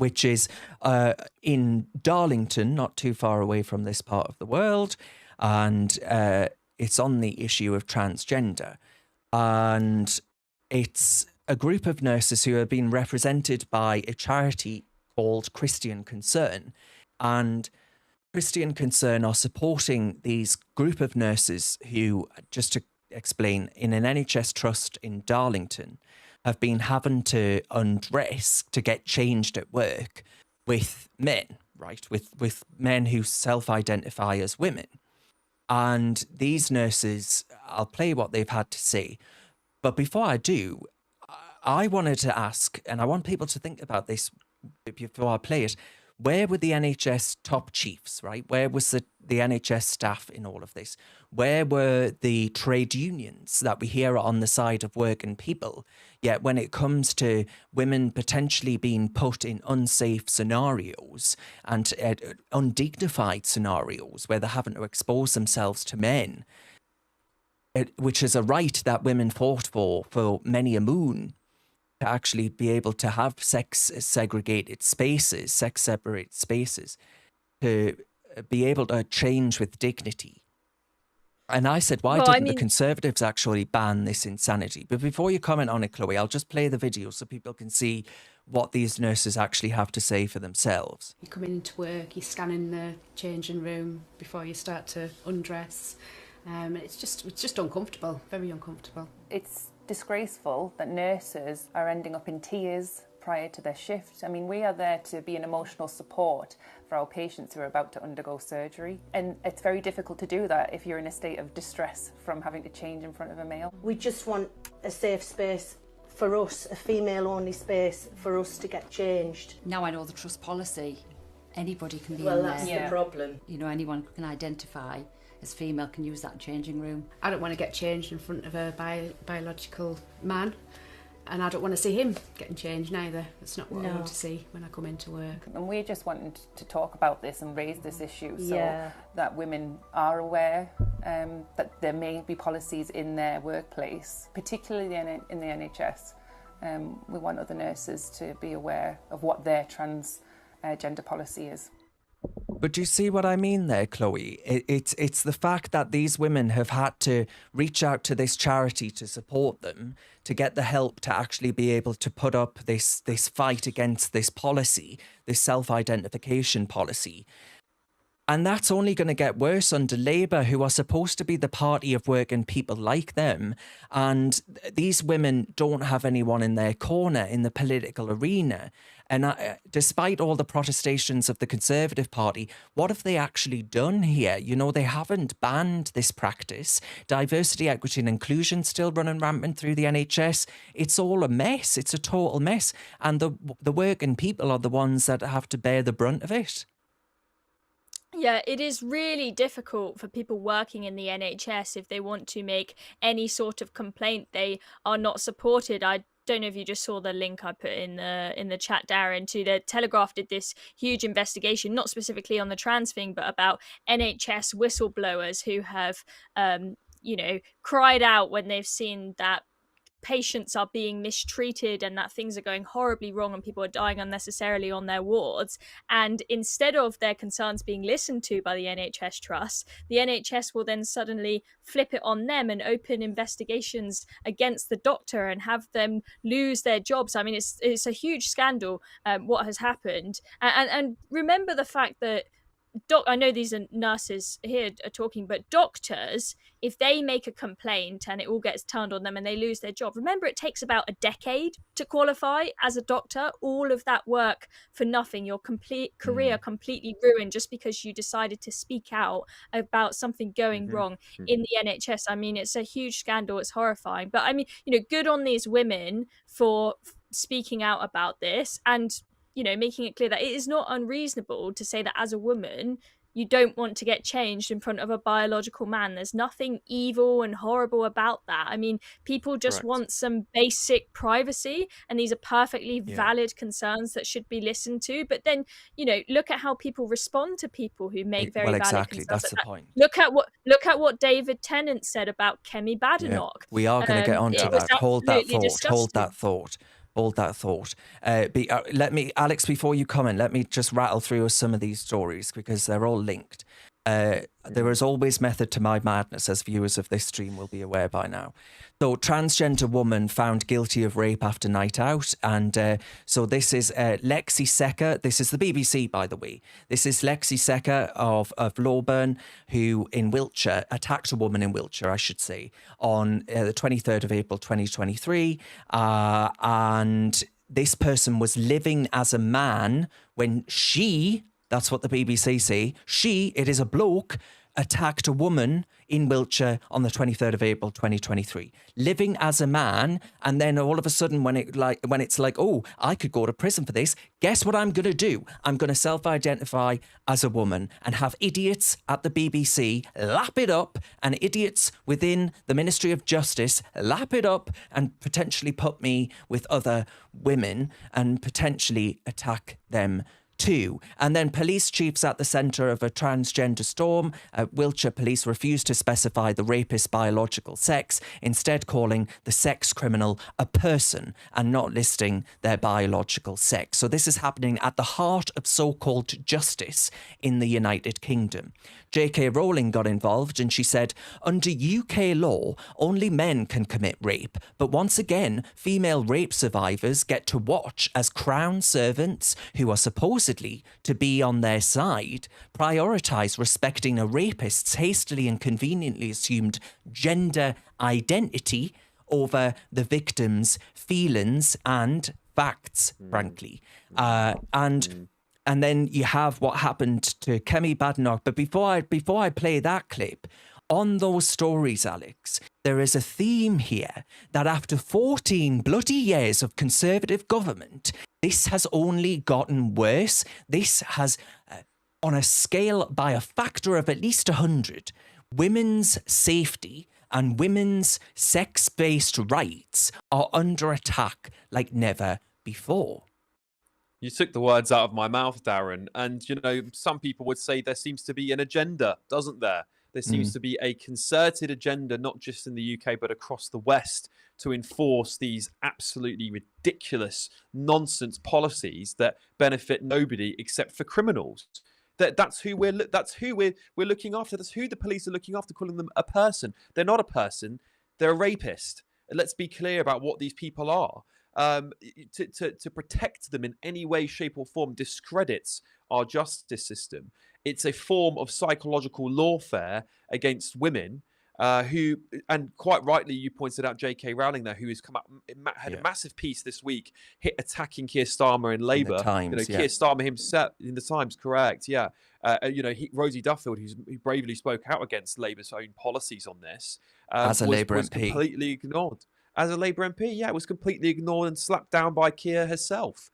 which is in Darlington, not too far away from this part of the world. And it's on the issue of transgender. And it's a group of nurses who have been represented by a charity called Christian Concern. And Christian Concern are supporting these group of nurses who, just to explain, in an NHS trust in Darlington, have been having to undress to get changed at work with men, right? With men who self-identify as women. And these nurses, I'll play what they've had to say. But before I do, I wanted to ask, and I want people to think about this before I play it, where were the NHS top chiefs, right? Where was the NHS staff in all of this? Where were the trade unions that we hear on the side of working people? Yet when it comes to women potentially being put in unsafe scenarios and undignified scenarios where they're having to expose themselves to men, which is a right that women fought for many a moon, to actually be able to have sex-separated spaces, to be able to change with dignity. And I said, why didn't the Conservatives actually ban this insanity? But before you comment on it, Chloe, I'll just play the video so people can see what these nurses actually have to say for themselves. You come into work, you scan in the changing room before you start to undress. It's just uncomfortable, very uncomfortable. It's disgraceful that nurses are ending up in tears prior to their shift. I mean, we are there to be an emotional support for our patients who are about to undergo surgery. And it's very difficult to do that if you're in a state of distress from having to change in front of a male. We just want a safe space for us, a female-only space for us to get changed. Now I know the trust policy. Anybody can be in there. Well, that's the problem. You know, anyone can identify as female can use that changing room. I don't want to get changed in front of a biological man, and I don't want to see him getting changed neither. That's not what I want to see when I come into work. And we just wanted to talk about this and raise this issue so that women are aware that there may be policies in their workplace, particularly in the NHS. We want other nurses to be aware of what their transgender policy is. But do you see what I mean there, Chloe? It's the fact that these women have had to reach out to this charity to support them, to get the help to actually be able to put up this fight against this policy, this self-identification policy. And that's only going to get worse under Labour, who are supposed to be the party of working people like them. And these women don't have anyone in their corner in the political arena. And despite all the protestations of the Conservative Party, what have they actually done here? You know, they haven't banned this practice. Diversity, equity and inclusion still running rampant through the NHS. It's all a mess. It's a total mess. And the working people are the ones that have to bear the brunt of it. Yeah, it is really difficult for people working in the NHS if they want to make any sort of complaint. They are not supported. I don't know if you just saw the link I put in the chat, Darren, to the Telegraph did this huge investigation, not specifically on the trans thing, but about NHS whistleblowers who have, cried out when they've seen that patients are being mistreated and that things are going horribly wrong and people are dying unnecessarily on their wards. And instead of their concerns being listened to by the NHS Trust, the NHS will then suddenly flip it on them and open investigations against the doctor and have them lose their jobs. I mean, it's a huge scandal what has happened. And remember the fact that I know these are nurses here are talking, but doctors, if they make a complaint and it all gets turned on them and they lose their job, remember it takes about a decade to qualify as a doctor. All of that work for nothing, your complete career completely ruined just because you decided to speak out about something going wrong in the NHS. I mean, it's a huge scandal. It's horrifying. But I mean, good on these women for speaking out about this and making it clear that it is not unreasonable to say that as a woman, you don't want to get changed in front of a biological man. There's nothing evil and horrible about that. I mean, people just want some basic privacy, and these are perfectly valid concerns that should be listened to. But then, look at how people respond to people who make very valid concerns. That's the point. Look at what David Tennant said about Kemi Badenoch. We are going to get onto that. Hold that thought. Hold that thought. Alex, before you comment, let me just rattle through some of these stories because they're all linked. There is always method to my madness, as viewers of this stream will be aware by now. So, transgender woman found guilty of rape after night out. And so this is Lexi Secker. This is the BBC, by the way. This is Lexi Secker of Lawburn, who in Wiltshire attacked a woman in Wiltshire, I should say, on the 23rd of April 2023. And this person was living as a man when she... That's what the BBC say. It is a bloke, attacked a woman in Wiltshire on the 23rd of April 2023, living as a man. And then all of a sudden, when it's like, oh, I could go to prison for this, guess what I'm going to do? I'm going to self-identify as a woman and have idiots at the BBC lap it up, and idiots within the Ministry of Justice lap it up and potentially put me with other women and potentially attack them too. And then police chiefs at the centre of a transgender storm. Wiltshire police refused to specify the rapist's biological sex, instead calling the sex criminal a person and not listing their biological sex. So this is happening at the heart of so-called justice in the United Kingdom. J.K. Rowling got involved and she said, under UK law, only men can commit rape. But once again, female rape survivors get to watch as crown servants, who are supposedly to be on their side, prioritise respecting a rapist's hastily and conveniently assumed gender identity over the victim's feelings and facts, frankly. And then you have what happened to Kemi Badenoch. But before I play that clip, on those stories, Alex, there is a theme here that after 14 bloody years of Conservative government, this has only gotten worse. This has, on a scale by a factor of at least 100, women's safety and women's sex-based rights are under attack like never before. You took the words out of my mouth, Darren. And, you know, some people would say there seems to be an agenda, doesn't there? There seems to be a concerted agenda, not just in the UK, but across the West, to enforce these absolutely ridiculous nonsense policies that benefit nobody except for criminals. That's who we're looking after. That's who the police are looking after, calling them a person. They're not a person. They're a rapist. And let's be clear about what these people are. To protect them in any way, shape or form discredits our justice system. It's a form of psychological lawfare against women who, and quite rightly you pointed out J.K. Rowling there, who has come out, had a massive piece this week attacking Keir Starmer in Labour. Keir Starmer himself in the Times, correct, Rosie Duffield, who bravely spoke out against Labour's own policies on this, as a Labour was MP, completely ignored. As a Labour MP, it was completely ignored and slapped down by Keir herself.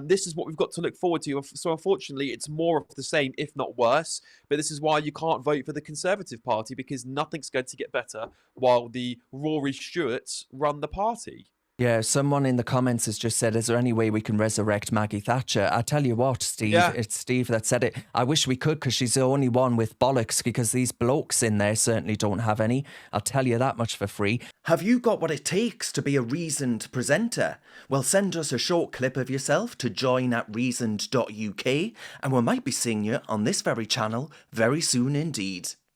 This is what we've got to look forward to. So unfortunately, it's more of the same, if not worse. But this is why you can't vote for the Conservative Party, because nothing's going to get better while the Rory Stewarts run the party. Yeah, someone in the comments has just said, is there any way we can resurrect Maggie Thatcher? I tell you what, Steve, It's Steve that said it. I wish we could, because she's the only one with bollocks, because these blokes in there certainly don't have any. I'll tell you that much for free. Have you got what it takes to be a reasoned presenter? Well, send us a short clip of yourself to join@reasoned.uk, and we might be seeing you on this very channel very soon indeed.